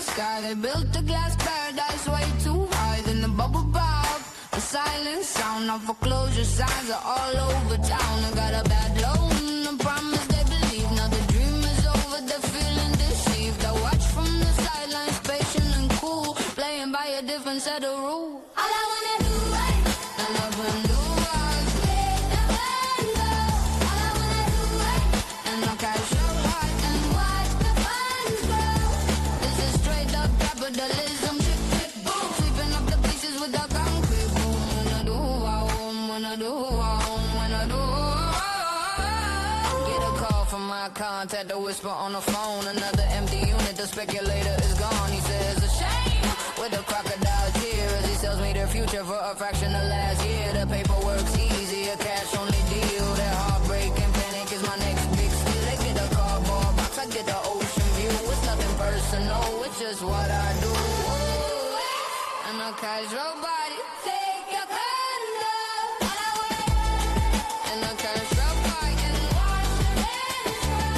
Sky, they built a glass paradise way too high. Then the bubble pop, the silent sound of foreclosure signs are all over town. I got a bad loan, a promise they believe. Now the dream is over, they're feeling deceived. I watch from the sidelines, patient and cool, playing by a different set of rules. All I wanna do is and I wanna do is take the window. All I wanna do is and I'll cash your heart and watch the funds grow. This is straight up capitalism, chick, chick, boom, sweeping up the pieces with the concrete boom. Wanna do, wanna do, wanna do. Get a call from my contact, a whisper on the phone. Another empty unit, the speculator is gone. He says a shame with a crocodile tears. He sells me their future for a fraction of last year. The paperwork's easy, a cash only deal. That heartbreak and panic is my next big steal. They get a cardboard box, I get the ocean view. It's nothing personal, it's just what I do. And a casual body, take your condo. And a casual body, and watch the dance floor.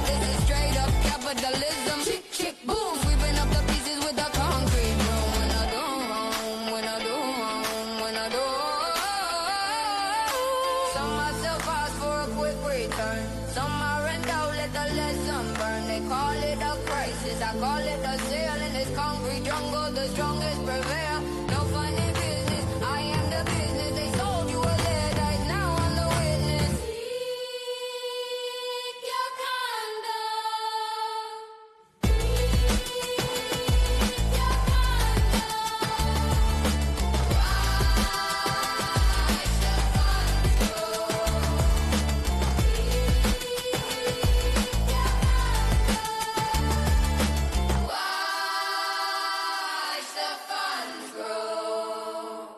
This is straight up capitalism, chick, chick, boom, sweeping up the pieces with the concrete broom. When I do wrong, when I do wrong, when I do. Some myself ask for a quick return. Some I rent out, let the lesson burn. They call it a crisis, I call it a sale. In this concrete jungle, the strongest prevail. No funny business, I am the business. They sold you a lead, now I'm the witness. Seek your condo. Seek your watch the funds grow.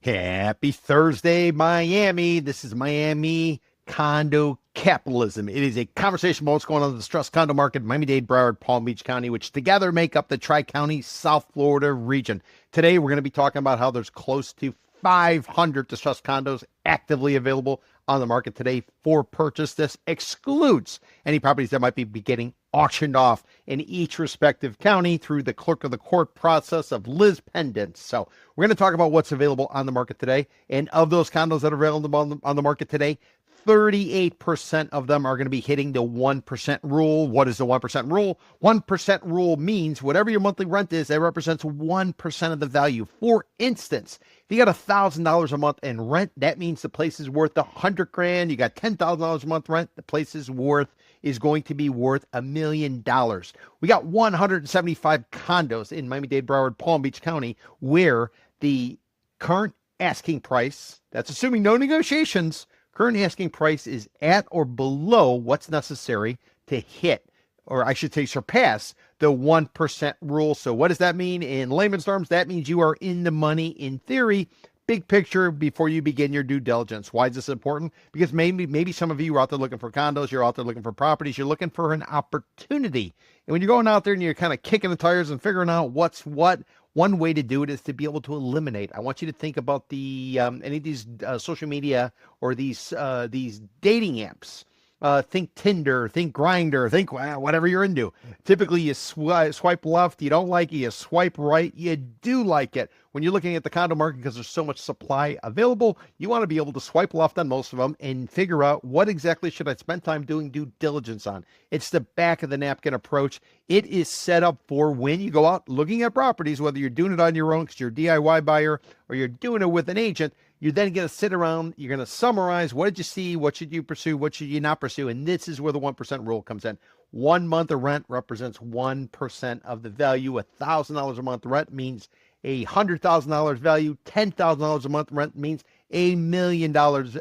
Happy Thursday, Miami. This is Miami Condo Capitalism. It is a conversation about what's going on in the distressed condo market in Miami-Dade, Broward, Palm Beach County, which together make up the Tri-County South Florida region. Today, we're going to be talking about how there's close to 500 distressed condos actively available on the market today for purchase. This excludes any properties that might be getting auctioned off in each respective county through the clerk of the court process of Liz Pendants. So we're going to talk about what's available on the market today. And of those condos that are available on the market today, 38% of them are going to be hitting the 1% rule. What is the 1% rule? 1% rule means whatever your monthly rent is, that represents 1% of the value. For instance, if you got $1,000 a month in rent, that means the place is worth $100,000. You got $10,000 a month rent, the place is going to be worth $1 million. We got 175 condos in Miami-Dade, Broward, Palm Beach County, where the current asking price, that's assuming no negotiations, current asking price is at or below what's necessary to hit, or I should say surpass, the 1% rule. So what does that mean in layman's terms? That means you are in the money in theory, big picture, before you begin your due diligence. Why is this important? Because maybe some of you are out there looking for condos, you're out there looking for properties, you're looking for an opportunity. And when you're going out there and you're kind of kicking the tires and figuring out what's what, one way to do it is to be able to eliminate. I want you to think about the any of these social media or these dating apps. Think Tinder, think Grindr, think whatever you're into. Typically, you swipe left, you don't like it. You swipe right, you do like it. When you're looking at the condo market, because there's so much supply available, you want to be able to swipe left on most of them and figure out what exactly should I spend time doing due diligence on. It's the back of the napkin approach. It is set up for when you go out looking at properties, whether you're doing it on your own because you're a DIY buyer or you're doing it with an agent. You're then going to sit around, you're going to summarize, what did you see, what should you pursue, what should you not pursue, and this is where the 1% rule comes in. 1 month of rent represents 1% of the value. $1,000 a month rent means $100,000 value. $10,000 a month rent means $1 million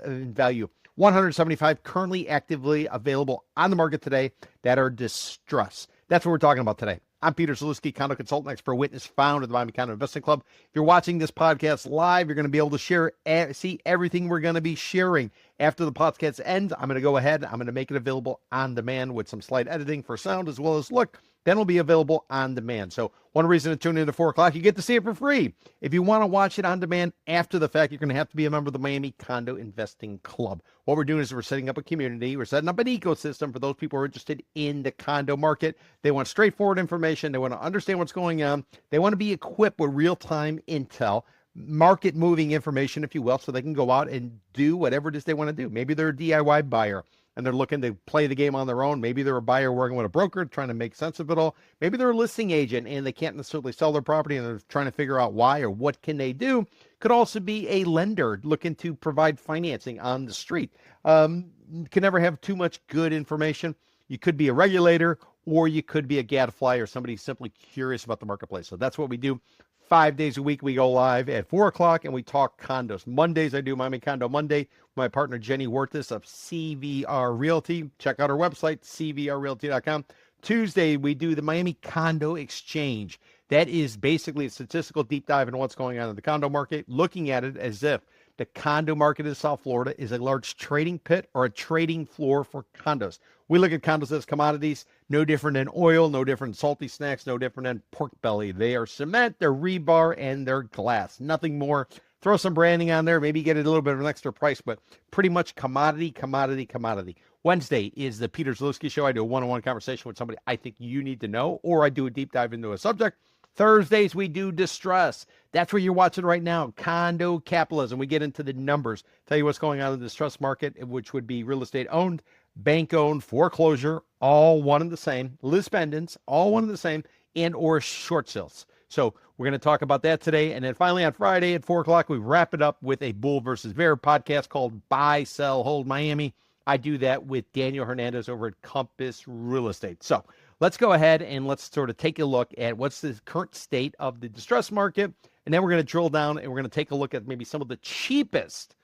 in value. 175 currently actively available on the market today that are distressed. That's what we're talking about today. I'm Peter Zalewski, condo consultant, expert witness, founder of the Miami Condo Investing Club. If you're watching this podcast live, you're going to be able to see everything we're going to be sharing. After the podcast ends, I'm going to go ahead, I'm going to make it available on demand with some slight editing for sound as well as look. Then it'll be available on demand. So one reason to tune in at 4 o'clock, you get to see it for free. If you want to watch it on demand after the fact, you're going to have to be a member of the Miami Condo Investing Club. What we're doing is we're setting up a community. We're setting up an ecosystem for those people who are interested in the condo market. They want straightforward information. They want to understand what's going on. They want to be equipped with real-time intel, market moving information, if you will, so they can go out and do whatever it is they want to do. Maybe they're a DIY buyer and they're looking to play the game on their own. Maybe they're a buyer working with a broker trying to make sense of it all. Maybe they're a listing agent and they can't necessarily sell their property and they're trying to figure out why or what can they do. Could also be a lender looking to provide financing on the street. Can never have too much good information. You could be a regulator or you could be a gadfly or somebody simply curious about the marketplace. So that's what we do. 5 days a week, we go live at 4 o'clock and we talk condos. Mondays, I do Miami Condo Monday with my partner, Jenny Wortis of CVR Realty. Check out our website, cvrrealty.com. Tuesday, we do the Miami Condo Exchange. That is basically a statistical deep dive into what's going on in the condo market, looking at it as if the condo market in South Florida is a large trading pit or a trading floor for condos. We look at condos as commodities, no different than oil, no different than salty snacks, no different than pork belly. They are cement, they're rebar, and they're glass. Nothing more. Throw some branding on there, maybe get a little bit of an extra price, but pretty much commodity, commodity, commodity. Wednesday is the Peter Zalewski Show. I do a one-on-one conversation with somebody I think you need to know, or I do a deep dive into a subject. Thursdays, we do distress. That's where you're watching right now, Condo Capitalism. We get into the numbers, tell you what's going on in the distress market, which would be real estate owned, bank owned, foreclosure, all one and the same, Liz pendants, all one and the same, and or short sales. So we're going to talk about that today. And then finally on Friday at 4 o'clock, we wrap it up with a bull versus bear podcast called Buy, Sell, Hold Miami. I do that with Daniel Hernandez over at Compass Real Estate. So let's go ahead and let's sort of take a look at what's the current state of the distress market. And then we're going to drill down and we're going to take a look at maybe some of the cheapest,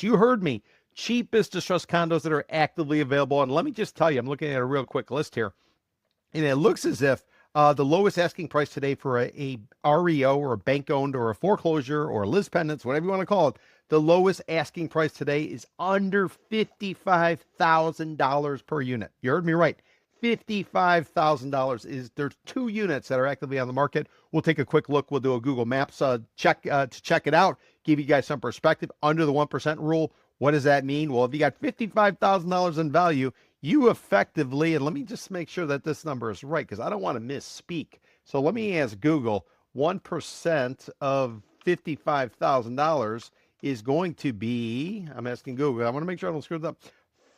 you heard me, cheapest distressed condos that are actively available. And let me just tell you, I'm looking at a real quick list here. And it looks as if the lowest asking price today for a REO or a bank-owned or a foreclosure or a Liz pendants, whatever you want to call it, the lowest asking price today is under $55,000 per unit. You heard me right. $55,000 is there's 2 units that are actively on the market. We'll take a quick look. We'll do a Google Maps check to check it out, give you guys some perspective under the 1% rule. What does that mean? Well, if you got $55,000 in value, you effectively, and let me just make sure that this number is right because I don't want to misspeak. So let me ask Google, 1% of $55,000 is going to be, I'm asking Google, I want to make sure I don't screw it up,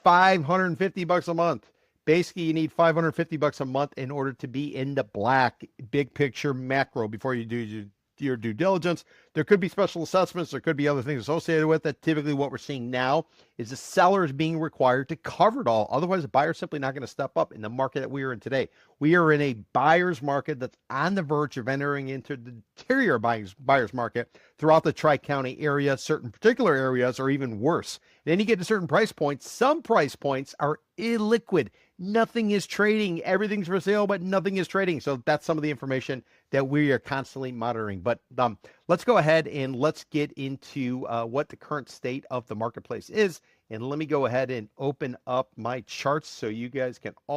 $550 a month. Basically, you need $550 a month in order to be in the black, big picture macro before you do your due diligence. There could be special assessments. There could be other things associated with it. Typically, what we're seeing now is the seller is being required to cover it all. Otherwise, the buyer's simply not going to step up in the market that we are in today. We are in a buyer's market that's on the verge of entering into the interior buyer's market throughout the Tri-County area. Certain particular areas are even worse. Then you get to certain price points. Some price points are illiquid. Nothing is trading. Everything's for sale, but nothing is trading. So that's some of the information that we are constantly monitoring. But let's go ahead and let's get into what the current state of the marketplace is. And let me go ahead and open up my charts so you guys can all